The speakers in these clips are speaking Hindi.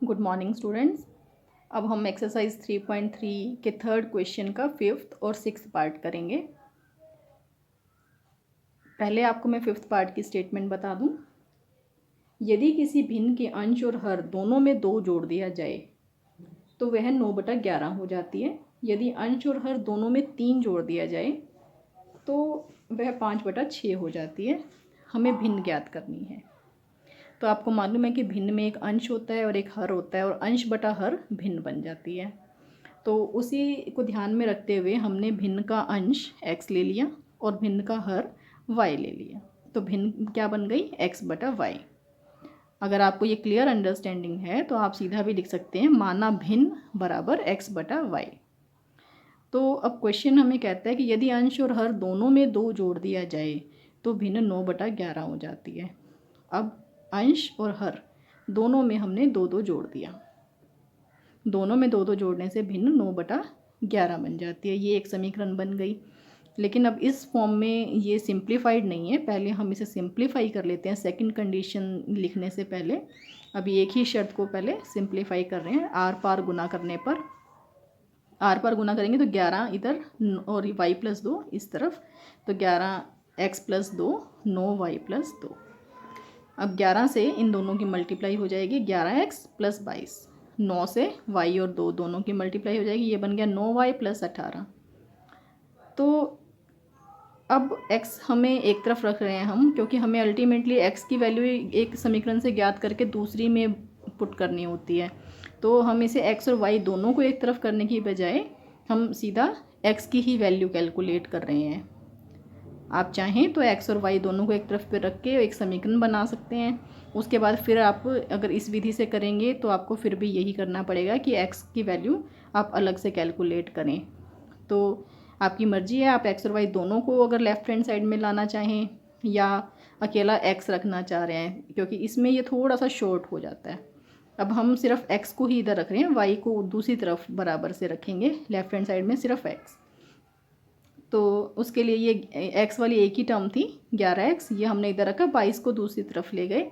Good morning students. अब हम एक्सरसाइज 3.3 के थर्ड क्वेश्चन का फिफ्थ और सिक्स्थ पार्ट करेंगे। पहले आपको मैं फिफ्थ पार्ट की स्टेटमेंट बता दूं। यदि किसी भिन्न के अंश और हर दोनों में 2 जोड़ दिया जाए तो वह 9/11 हो जाती है। यदि अंश और हर दोनों में 3 जोड़ दिया जाए तो वह 5/6 हो जाती है। हमें भिन्न ज्ञात करनी है। तो आपको मालूम है कि भिन्न में एक अंश होता है और एक हर होता है, और अंश बटा हर भिन्न बन जाती है। तो उसी को ध्यान में रखते हुए हमने भिन्न का अंश x ले लिया और भिन्न का हर y ले लिया। तो भिन्न क्या बन गई? x/y। अगर आपको ये क्लियर अंडरस्टैंडिंग है तो आप सीधा भी लिख सकते हैं माना भिन्न बराबर x/y। तो अब क्वेश्चन हमें कहता है कि यदि अंश और हर दोनों में 2 जोड़ दिया जाए तो भिन्न 9/11 हो जाती है। अब अंश और हर दोनों में हमने 2-2 जोड़ दिया। दोनों में 2-2 जोड़ने से भिन्न 9/11 बन जाती है। ये एक समीकरण बन गई। लेकिन अब इस फॉर्म में ये सिंप्लीफाइड नहीं है। पहले हम इसे सिंप्लीफाई कर लेते हैं सेकंड कंडीशन लिखने से पहले। अभी एक ही शर्त को पहले सिंप्लीफाई कर रहे हैं। आर पार गुना करने पर, आर पार गुना करेंगे तो 11 इधर और y+2 इस तरफ, तो 11x+2 9y+2। अब 11 से इन दोनों की मल्टीप्लाई हो जाएगी 11x+22। 9 से y और 2 दोनों की मल्टीप्लाई हो जाएगी, ये बन गया 9y+18। तो अब x हमें एक तरफ रख रहे हैं हम, क्योंकि हमें अल्टीमेटली x की वैल्यू एक समीकरण से ज्ञात करके दूसरी में पुट करनी होती है। तो हम इसे x और y दोनों को एक तरफ करने की बजाय हम सीधा x की ही वैल्यू कैलकुलेट कर रहे हैं। आप चाहें तो x और y दोनों को एक तरफ पे रख के एक समीकरण बना सकते हैं। उसके बाद फिर आप अगर इस विधि से करेंगे तो आपको फिर भी यही करना पड़ेगा कि x की वैल्यू आप अलग से कैलकुलेट करें। तो आपकी मर्ज़ी है, आप x और y दोनों को अगर लेफ़्ट हैंड साइड में लाना चाहें या अकेला x रखना चाह रहे हैं, क्योंकि इसमें ये थोड़ा सा शॉर्ट हो जाता है। अब हम सिर्फ x को ही इधर रख रहे हैं, y को दूसरी तरफ बराबर से रखेंगे, लेफ़्ट हैंड साइड में सिर्फ x। तो उसके लिए ये x वाली एक ही टर्म थी 11x, ये हमने इधर रखा, 22 को दूसरी तरफ ले गए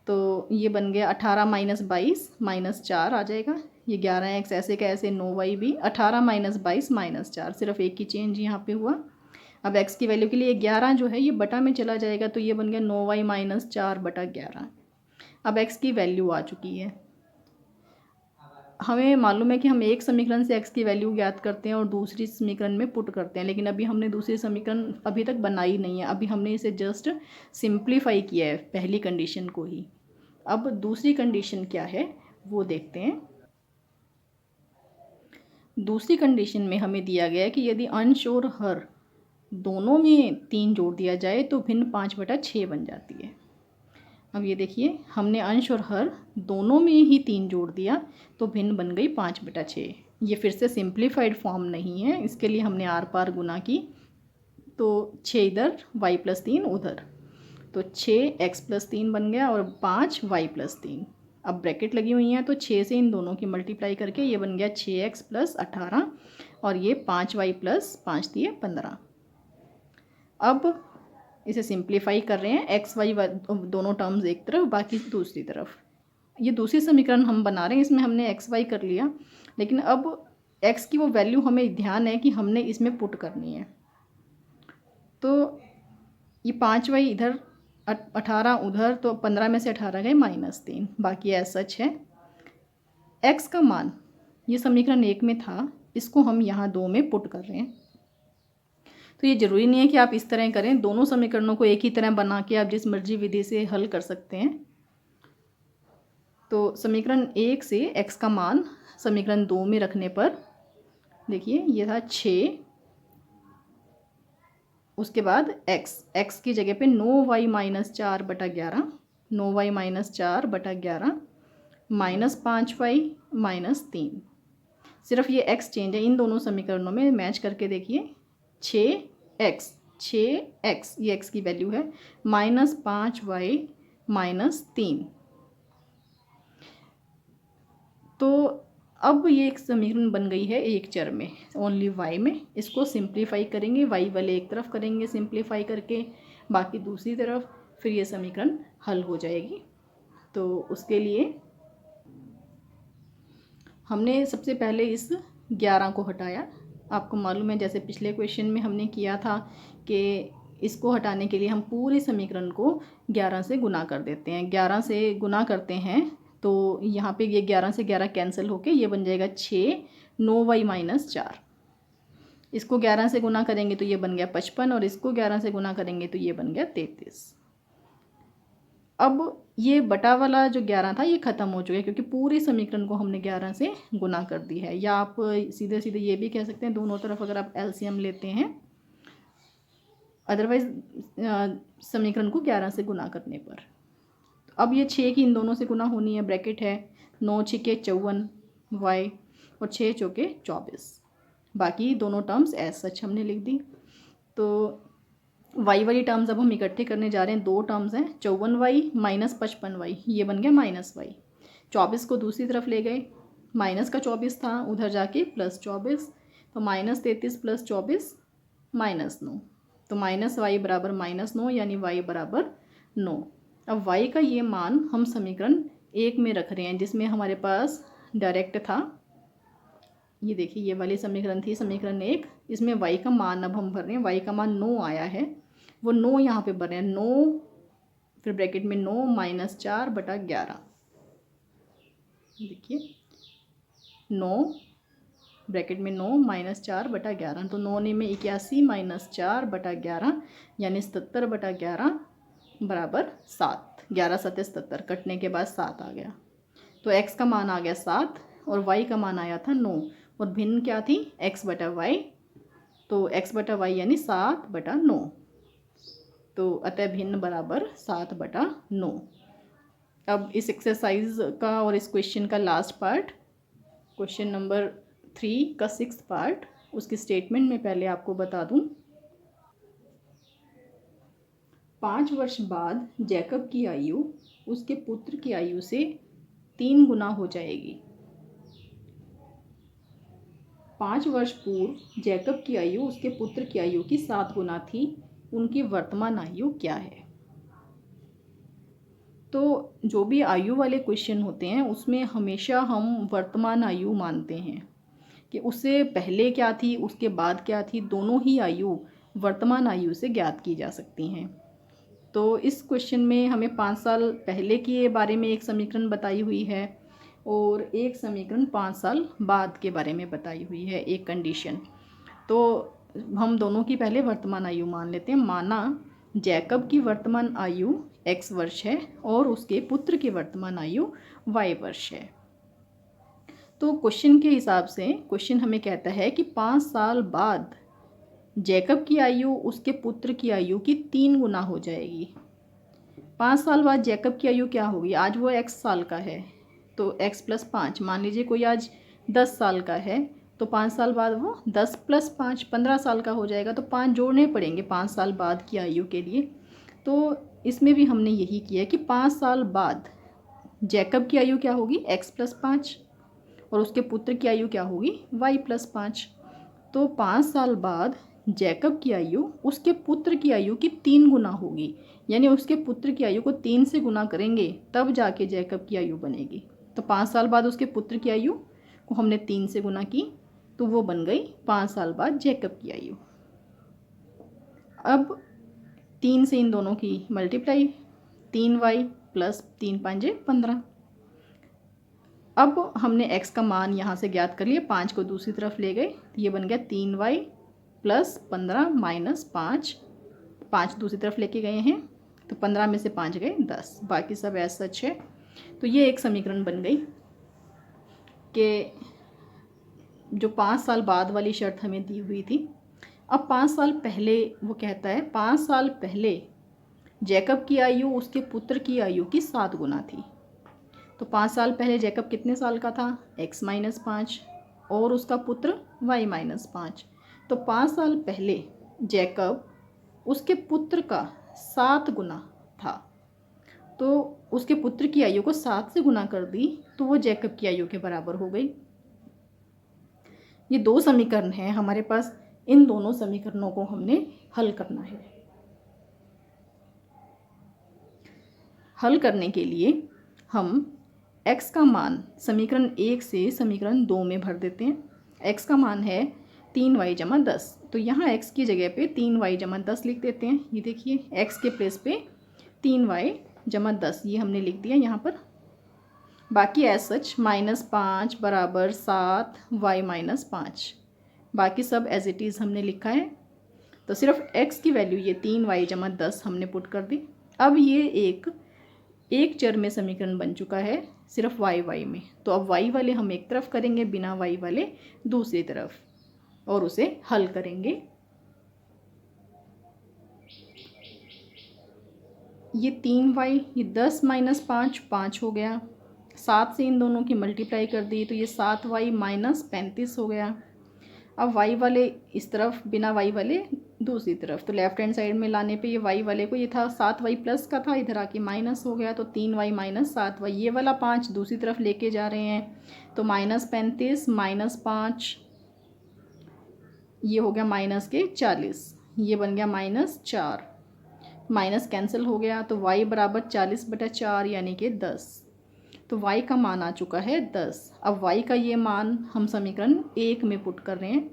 तो ये बन गया 18 - 22 -4 आ जाएगा। ये 11x ऐसे का ऐसे 9y भी 18 - 22 -4, सिर्फ एक ही चेंज यहाँ पे हुआ। अब x की वैल्यू के लिए 11 जो है ये बटा में चला जाएगा, तो ये बन गया 9y - 4/11। अब x की वैल्यू आ चुकी है। हमें मालूम है कि हम एक समीकरण से x की वैल्यू ज्ञात करते हैं और दूसरी समीकरण में पुट करते हैं, लेकिन अभी हमने दूसरी समीकरण अभी तक बनाई नहीं है। अभी हमने इसे जस्ट सिंप्लीफाई किया है पहली कंडीशन को ही। अब दूसरी कंडीशन क्या है वो देखते हैं। दूसरी कंडीशन में हमें दिया गया है कि यदि अंश और हर दोनों में 3 जोड़ दिया जाए तो भिन्न 5/6 बन जाती है। अब ये देखिए, हमने अंश और हर दोनों में ही 3 जोड़ दिया तो भिन्न बन गई 5/6। ये फिर से सिंप्लीफाइड फॉर्म नहीं है, इसके लिए हमने आर पार गुना की, तो 6 इधर y+3 उधर, तो 6x+3 बन गया और 5y+3। अब ब्रैकेट लगी हुई हैं तो 6 से इन दोनों की मल्टीप्लाई करके ये बन गया 6x+18 और ये 5y+5 दिए 15। अब इसे सिंप्लीफाई कर रहे हैं, एक्स वाई दोनों टर्म्स एक तरफ बाकी दूसरी तरफ। ये दूसरी समीकरण हम बना रहे हैं, इसमें हमने एक्स वाई कर लिया, लेकिन अब एक्स की वो वैल्यू हमें ध्यान है कि हमने इसमें पुट करनी है। तो ये 5y इधर 18 उधर, तो 15 में से 18 गए -3, बाकी ऐसा सच है। एक्स का मान ये समीकरण 1 में था, इसको हम यहाँ 2 में पुट कर रहे हैं। तो ये ज़रूरी नहीं है कि आप इस तरह करें, दोनों समीकरणों को एक ही तरह बना के आप जिस मर्जी विधि से हल कर सकते हैं। तो समीकरण 1 से x का मान समीकरण 2 में रखने पर देखिए ये था 6, उसके बाद x की जगह पे 9y - 4/11, 9y - 4/11 -5y -3। सिर्फ ये x चेंज है, इन दोनों समीकरणों में मैच करके देखिए। 6x ये x की वैल्यू है, -5y -3। तो अब ये एक समीकरण बन गई है एक चर में, ओनली y में। इसको सिंप्लीफाई करेंगे, y वाले एक तरफ करेंगे सिंप्लीफाई करके, बाकी दूसरी तरफ, फिर ये समीकरण हल हो जाएगी। तो उसके लिए हमने सबसे पहले इस 11 को हटाया। आपको मालूम है जैसे पिछले क्वेश्चन में हमने किया था कि इसको हटाने के लिए हम पूरे समीकरण को 11 से गुना कर देते हैं। 11 से गुना करते हैं तो यहाँ पे ये 11 से 11 कैंसिल होके ये बन जाएगा 6, 9y - 4। इसको 11 से गुना करेंगे तो ये बन गया 55 और इसको 11 से गुना करेंगे तो ये बन गया 33। अब ये बटा वाला जो 11 था ये ख़त्म हो चुका है क्योंकि पूरे समीकरण को हमने 11 से गुना कर दी है। या आप सीधे सीधे ये भी कह सकते हैं दोनों तरफ अगर आप एलसीएम लेते हैं, अदरवाइज समीकरण को 11 से गुना करने पर। अब ये 6 की इन दोनों से गुना होनी है, ब्रैकेट है 9 6 के 54 y और 6 चौके 24। बाकी दोनों टर्म्स एज सच हमने लिख दी। तो y वाली टर्म्स अब हम इकट्ठे करने जा रहे हैं। दो टर्म्स हैं 54y - 55y, ये बन गया -y। 24 को दूसरी तरफ ले गए, माइनस का 24 था उधर जाके +24, तो -33 + 24 -9, तो -y बराबर -9 यानी y बराबर 9। अब y का ये मान हम समीकरण 1 में रख रहे हैं जिसमें हमारे पास डायरेक्ट था। ये देखिए ये वाली समीकरण थी समीकरण 1, इसमें y का मान अब हम भर रहे हैं। y का मान 9 आया है, वो 9 यहाँ पे भर रहे हैं। 9 फिर ब्रैकेट में 9 - 4/11। देखिए 9 ब्रैकेट में 9 - 4/11, तो 9 ने में 81 - 4/11 यानी 77/11 बराबर 7। 11 7 77, कटने के बाद 7 आ गया। तो x का मान आ गया 7 और y का मान आया था 9 और भिन्न क्या थी x/y, तो x/y यानी 7/9, तो अतः भिन्न बराबर 7/9। अब इस एक्सरसाइज का और इस क्वेश्चन का लास्ट पार्ट, क्वेश्चन नंबर 3 का 6th पार्ट, उसकी स्टेटमेंट में पहले आपको बता दूं। 5 वर्ष बाद जैकब की आयु उसके पुत्र की आयु से 3 गुना हो जाएगी। 5 वर्ष पूर्व जैकब की आयु उसके पुत्र की आयु की 7 गुना थी। उनकी वर्तमान आयु क्या है? तो जो भी आयु वाले क्वेश्चन होते हैं उसमें हमेशा हम वर्तमान आयु मानते हैं कि उससे पहले क्या थी उसके बाद क्या थी, दोनों ही आयु वर्तमान आयु से ज्ञात की जा सकती हैं। तो इस क्वेश्चन में हमें 5 साल पहले के बारे में एक समीकरण बताई हुई है और एक समीकरण 5 साल बाद के बारे में बताई हुई है, एक कंडीशन। तो हम दोनों की पहले वर्तमान आयु मान लेते हैं। माना जैकब की वर्तमान आयु x वर्ष है और उसके पुत्र की वर्तमान आयु y वर्ष है। तो क्वेश्चन के हिसाब से क्वेश्चन हमें कहता है कि 5 साल बाद जैकब की आयु उसके पुत्र की आयु की 3 गुना हो जाएगी। 5 साल बाद जैकब की आयु क्या होगी? आज वो x साल का है तो x + 5, मान लीजिए कोई आज 10 साल का है तो 5 साल बाद वो 10 + 5 15 साल का हो जाएगा। तो 5 जोड़ने पड़ेंगे 5 साल बाद की आयु के लिए। तो इसमें भी हमने यही किया कि 5 साल बाद जैकब की आयु क्या होगी? x + 5 और उसके पुत्र की आयु क्या होगी? y + 5। तो 5 साल बाद जैकब की आयु उसके पुत्र की आयु की 3 गुना होगी, यानी उसके पुत्र की आयु को 3 से गुना करेंगे तब जाके जैकब की आयु बनेगी। तो 5 साल बाद उसके पुत्र की आयु को हमने 3 से गुना की तो वो बन गई 5 साल बाद जैकब की आयु। अब 3 से इन दोनों की मल्टीप्लाई, 3y + 3 × 5 = 15। अब हमने x का मान यहाँ से ज्ञात कर लिया, 5 को दूसरी तरफ ले गए तो ये बन गया 3y + 15 - 5। 5 दूसरी तरफ लेके गए हैं तो 15 में से 5 गए 10, बाकी सब ऐसा सच है। तो ये एक समीकरण बन गई कि जो 5 साल बाद वाली शर्त हमें दी हुई थी। अब 5 साल पहले वो कहता है 5 साल पहले जैकब की आयु उसके पुत्र की आयु की 7 गुना थी। तो 5 साल पहले जैकब कितने साल का था? x - 5 और उसका पुत्र y - 5। तो 5 साल पहले जैकब उसके पुत्र का 7 गुना था, तो उसके पुत्र की आयु को 7 से गुना कर दी तो वो जैकब की आयु के बराबर हो गई। ये 2 समीकरण हैं हमारे पास, इन दोनों समीकरणों को हमने हल करना है। हल करने के लिए हम x का मान समीकरण 1 से समीकरण 2 में भर देते हैं। x का मान है 3y जमा 10, तो यहाँ x की जगह पे 3y जमा 10 लिख देते हैं। ये देखिए x के प्लेस पे 3y जमा 10 ये हमने लिख दिया यहाँ पर। बाकी एज सच -5 बराबर 7 y -5, बाकी सब एज इट इज़ हमने लिखा है। तो सिर्फ x की वैल्यू ये 3y जमा 10 हमने पुट कर दी। अब ये एक चर में समीकरण बन चुका है सिर्फ y में। तो अब y वाले हम एक तरफ करेंगे, बिना y वाले दूसरी तरफ, और उसे हल करेंगे। ये 3y, ये 10 - 5 5 हो गया, 7 से इन दोनों की मल्टीप्लाई कर दी तो ये 7y -35 हो गया। अब y वाले इस तरफ, बिना y वाले दूसरी तरफ, तो लेफ्ट हैंड साइड में लाने पे ये y वाले को, ये था 7y प्लस का था, इधर आके माइनस हो गया, तो 3y - 7y, ये वाला 5 दूसरी तरफ लेके जा रहे हैं, तो -35 -5 ये हो गया -40, ये बन गया -4, माइनस कैंसिल हो गया, तो y बराबर 40/4 यानी कि 10। तो y का मान आ चुका है 10। अब y का ये मान हम समीकरण 1 में पुट कर रहे हैं।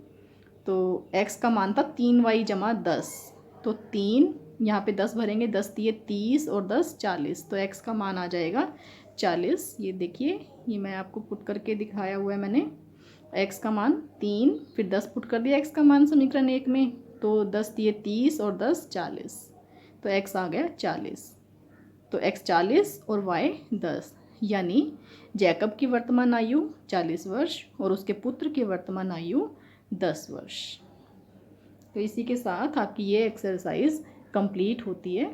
तो x का मान था 3y जमा 10, तो 3 यहाँ पे 10 भरेंगे, 10 दिए 30 और 10 40, तो x का मान आ जाएगा 40। ये देखिए, ये मैं आपको पुट करके दिखाया हुआ है मैंने। x का मान 3, फिर 10 पुट कर दिया x का मान समीकरण 1 में, तो 10 दिए 30 और 10 40, तो x आ गया 40। तो x 40 और y 10, यानी जैकब की वर्तमान आयु 40 वर्ष और उसके पुत्र की वर्तमान आयु 10 वर्ष। तो इसी के साथ आपकी ये एक्सरसाइज कंप्लीट होती है।